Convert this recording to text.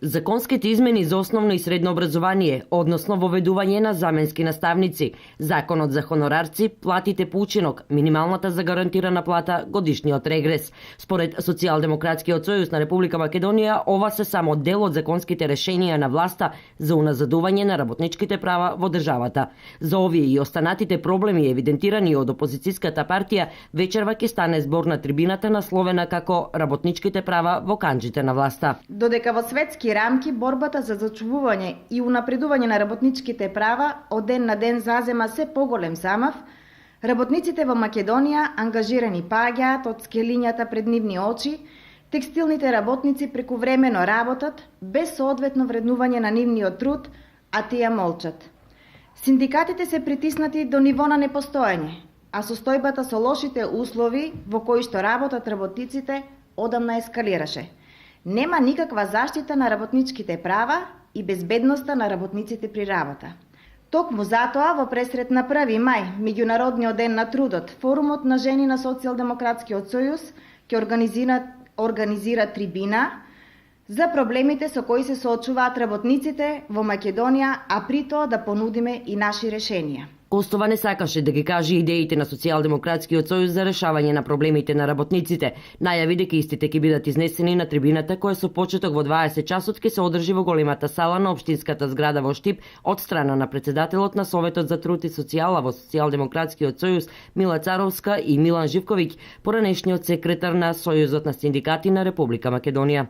Законските измени за основно и средно образование, односно воведување на заменски наставници, законот за хонорарци, платите по учинок, минималната загарантирана плата, годишниот регрес. Според Социјалдемократскиот сојуз на Република Македонија, ова се само дел од законските решенија на власта за уназадување на работничките права во државата. За овие и останатите проблеми евидентирани од опозицијската партија, вечерва ќе стане збор на трибината насловена како работничките права во канџите на власта. Додека во светски рамки борбата за зачувување и унапредување на работничките права од ден на ден зазема се поголем замав, работниците во Македонија ангажирани паѓаат од скелињата пред нивни очи, текстилните работници прекувремено работат без соодветно вреднување на нивниот труд, а тие молчат. Синдикатите се притиснати до ниво на непостоење, а состојбата со лошите услови во кои што работат работниците одамна ескалираше. Нема никаква заштита на работничките права и безбедноста на работниците при работа. Токму затоа во пресрет на 1 мај, Меѓународниот ден на трудот, форумот на жени на Социјалдемократскиот сојуз ќе организира трибина за проблемите со кои се соочуваат работниците во Македонија, а при тоа да понудиме и наши решенија. Костова не сакаше да ги каже идеите на Социјалдемократскиот сојуз за решавање на проблемите на работниците. Најави дека истите ќе бидат изнесени на трибината која со почеток во 20 часот ќе се одржи во големата сала на општинската зграда во Штип од страна на председателот на Советот за труд и социјала во Социјалдемократскиот сојуз Мила Царовска и Милан Живковиќ, поранешниот секретар на Сојузот на синдикати на Република Македонија.